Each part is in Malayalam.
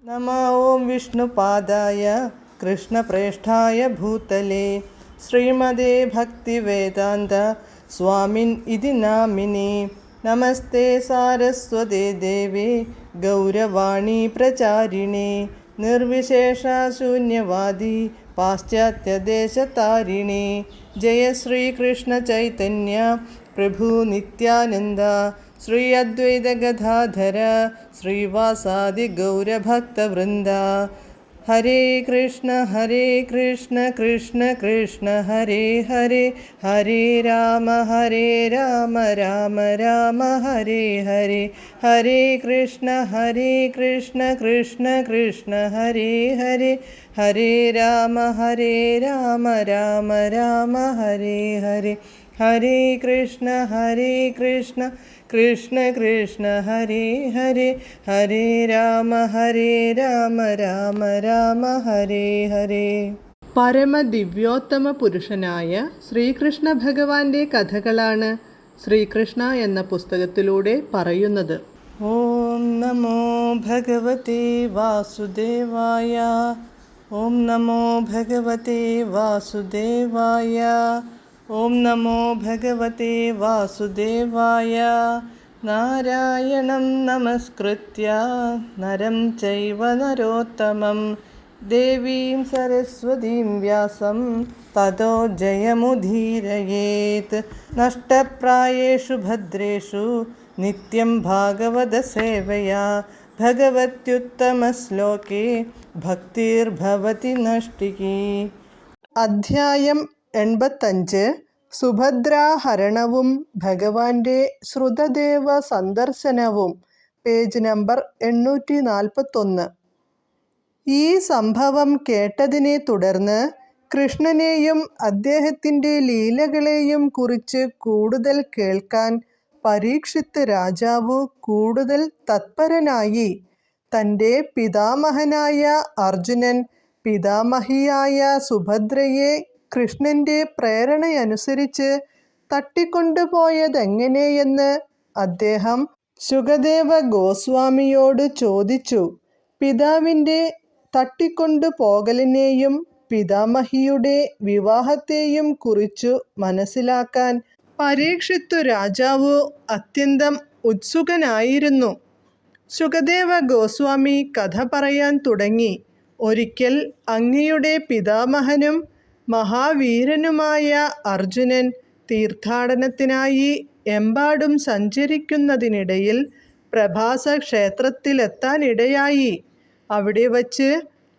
नमः ॐ विष्णुपादाय कृष्णप्रेष्ठाय भूतले श्रीमदे भक्तिवेदान्त स्वामिन् इति नामिने। नमस्ते सारस्वते देवे गौरवाणी प्रचारिणे निर्विशेषशून्यवादी पाश्चात्यदेशतारिणे। जय श्रीकृष्ण चैतन्य प्रभु नित्यानन्द श्री अद्वैत गदाधर श्रीवासादि गौरभक्तवृन्द। हरे कृष्ण कृष्ण कृष्ण हरे हरे, हरे राम राम राम हरे हरे। हरे कृष्ण कृष्ण कृष्ण हरे हरे, हरे राम राम राम हरे हरे। हरे कृष्ण कृष्ण कृष्ण हरे हरे, हरे राम राम हरे हरे. പരമദിവ്യോത്തമ പുരുഷനായ ശ്രീകൃഷ്ണ ഭഗവാന്റെ കഥകളാണ് ശ്രീകൃഷ്ണ എന്ന പുസ്തകത്തിലൂടെ പറയുന്നത്. ഓം നമോ ഭഗവതേ വാസുദേവായ, ഓം നമോ ഭഗവതേ വാസുദേവായ, ഓം നമോ ഭഗവതേ വാസുദേവായ. നാരായണം നമസ്കൃത്യ നരം ചൈവ നരോത്തമം ദേവീം സരസ്വതീം വ്യാസം തതോ ജയമുദീരയേത്. നഷ്ടപ്രായേഷു ഭദ്രേഷു നിത്യം ഭാഗവത സേവയാ ഭഗവത്യുത്തമശ്ലോകേ ഭക്തിർഭവതി നഷ്ടികി. അധ്യായം 85. സുഭദ്രാഹരണവും ഭഗവാന്റെ ശ്രുതദേവ സന്ദർശനവും. Page number 841. ഈ സംഭവം കേട്ടതിനെ തുടർന്ന് കൃഷ്ണനെയും അദ്ദേഹത്തിൻ്റെ ലീലകളെയും കുറിച്ച് കൂടുതൽ കേൾക്കാൻ പരീക്ഷിത്ത് രാജാവ് കൂടുതൽ തത്പരനായി. തൻ്റെ പിതാമഹനായ അർജുനൻ പിതാമഹിയായ സുഭദ്രയെ കൃഷ്ണൻ്റെ പ്രേരണയനുസരിച്ച് തട്ടിക്കൊണ്ടുപോയതെങ്ങനെയെന്ന് അദ്ദേഹം ശുകദേവ ഗോസ്വാമിയോട് ചോദിച്ചു. പിതാവിൻ്റെ തട്ടിക്കൊണ്ടുപോകലിനെയും പിതാമഹിയുടെ വിവാഹത്തെയും കുറിച്ചു മനസ്സിലാക്കാൻ പരീക്ഷിത്തു രാജാവ് അത്യന്തം ഉത്സുകനായിരുന്നു. ശുകദേവ ഗോസ്വാമി കഥ പറയാൻ തുടങ്ങി. ഒരിക്കൽ അങ്ങയുടെ പിതാമഹനും മഹാവീരനുമായ അർജുനൻ തീർത്ഥാടനത്തിനായി എമ്പാടും സഞ്ചരിക്കുന്നതിനിടയിൽ പ്രഭാസ ക്ഷേത്രത്തിലെത്താനിടയായി. അവിടെ വച്ച്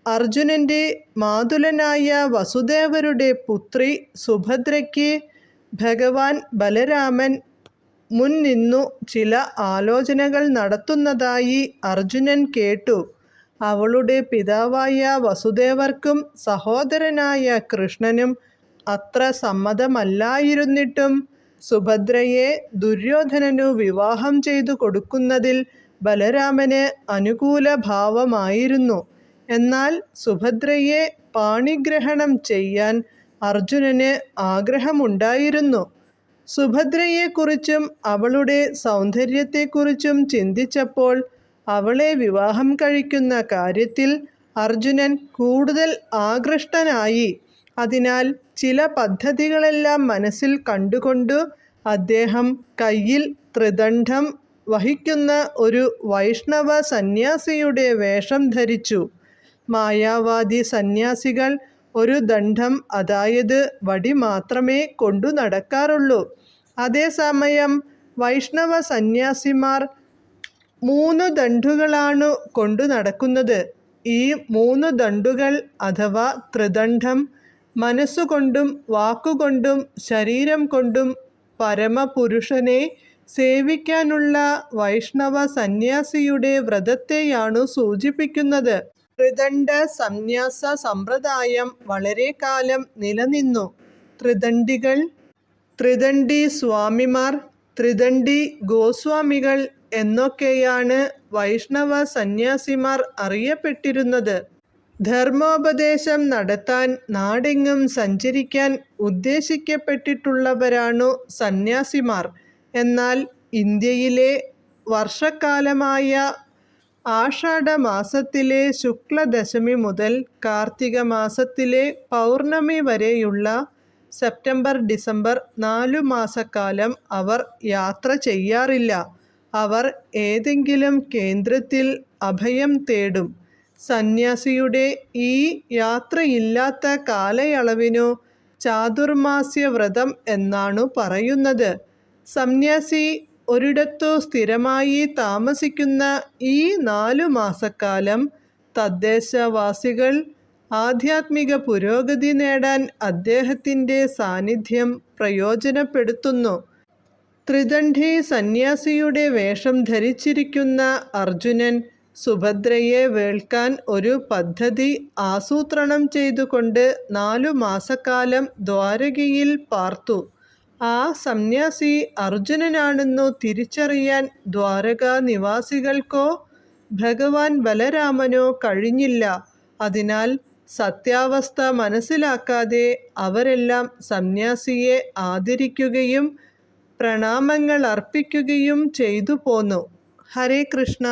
അർജുനൻ്റെ മാതുലനായ വസുദേവരുടെ പുത്രി സുഭദ്രയ്ക്ക് ഭഗവാൻ ബലരാമൻ മുൻനിന്നു ചില ആലോചനകൾ നടത്തുന്നതായി അർജുനൻ കേട്ടു. അവളുടെ പിതാവായ വസുദേവർക്കും സഹോദരനായ കൃഷ്ണനും അത്ര സമ്മതമല്ലായിരുന്നിട്ടും സുഭദ്രയെ ദുര്യോധനനു വിവാഹം ചെയ്തു കൊടുക്കുന്നതിൽ ബലരാമന് അനുകൂല ഭാവമായിരുന്നു. എന്നാൽ സുഭദ്രയെ പാണിഗ്രഹണം ചെയ്യാൻ അർജുനന് ആഗ്രഹമുണ്ടായിരുന്നു. സുഭദ്രയെക്കുറിച്ചും അവളുടെ സൗന്ദര്യത്തെക്കുറിച്ചും ചിന്തിച്ചപ്പോൾ അവളെ വിവാഹം കഴിക്കുന്ന കാര്യത്തിൽ അർജുനൻ കൂടുതൽ ആകൃഷ്ടനായി. അതിനാൽ ചില പദ്ധതികളെല്ലാം മനസ്സിൽ കണ്ടുകൊണ്ടു അദ്ദേഹം കയ്യിൽ ത്രിദണ്ഡം വഹിക്കുന്ന ഒരു വൈഷ്ണവ സന്യാസിയുടെ വേഷം ധരിച്ചു. മായാവാദി സന്യാസികൾ ഒരു ദണ്ഡം, അതായത് വടി മാത്രമേ കൊണ്ടു നടക്കാറുള്ളൂ. അതേസമയം വൈഷ്ണവ സന്യാസിമാർ 3 ദണ്ഡുകളാണു കൊണ്ടു നടക്കുന്നത്. ഈ 3 ദണ്ഡുകൾ അഥവാ ത്രിദണ്ഡം മനസ്സുകൊണ്ടും വാക്കുകൊണ്ടും ശരീരം കൊണ്ടും പരമപുരുഷനെ സേവിക്കാനുള്ള വൈഷ്ണവ സന്യാസിയുടെ വ്രതത്തെയാണു സൂചിപ്പിക്കുന്നത്. ത്രിദണ്ഡ സന്യാസ സമ്പ്രദായം വളരെ കാലം നിലനിന്നു. ത്രിദണ്ഡികൾ, ത്രിദണ്ഡി സ്വാമിമാർ, ത്രിദണ്ഡി ഗോസ്വാമികൾ എന്നൊക്കെയാണ് വൈഷ്ണവ സന്യാസിമാർ അറിയപ്പെട്ടിരുന്നത്. ധർമ്മോപദേശം നടത്താൻ നാടെങ്ങും സഞ്ചരിക്കാൻ ഉദ്ദേശിക്കപ്പെട്ടിട്ടുള്ളവരാണു സന്യാസിമാർ. എന്നാൽ ഇന്ത്യയിലെ വർഷക്കാലമായ ആഷാഢമാസത്തിലെ ശുക്ലദശമി മുതൽ കാർത്തിക മാസത്തിലെ പൗർണമി വരെയുള്ള സെപ്റ്റംബർ ഡിസംബർ 4 മാസക്കാലം അവർ യാത്ര ചെയ്യാറില്ല. അവർ ഏതെങ്കിലും കേന്ദ്രത്തിൽ അഭയം തേടും. സന്യാസിയുടെ ഈ യാത്രയില്ലാത്ത കാലയളവിനു ചാതുർമാസ്യ വ്രതം എന്നാണു പറയുന്നത്. സന്യാസി ഒരിടത്തു സ്ഥിരമായി താമസിക്കുന്ന ഈ 4 മാസക്കാലം തദ്ദേശവാസികൾ ആധ്യാത്മിക പുരോഗതി നേടാൻ അദ്ദേഹത്തിൻ്റെ സാന്നിധ്യം പ്രയോജനപ്പെടുത്തുന്നു. ത്രിദണ്ഡി സന്യാസിയുടെ വേഷം ധരിച്ചിരിക്കുന്ന അർജുനൻ സുഭദ്രയെ വേൾക്കാൻ ഒരു പദ്ധതി ആസൂത്രണം ചെയ്തുകൊണ്ട് 4 മാസക്കാലം ദ്വാരകയിൽ പാർത്തു. ആ സന്യാസി അർജുനനാണെന്നു തിരിച്ചറിയാൻ ദ്വാരകാ നിവാസികൾക്കോ ഭഗവാൻ ബലരാമനോ കഴിഞ്ഞില്ല. അതിനാൽ സത്യാവസ്ഥ മനസ്സിലാക്കാതെ അവരെല്ലാം സന്യാസിയെ ആദരിക്കുകയും പ്രണാമങ്ങൾ അർപ്പിക്കുകയും ചെയ്തു പോന്നു. ഹരേ കൃഷ്ണ.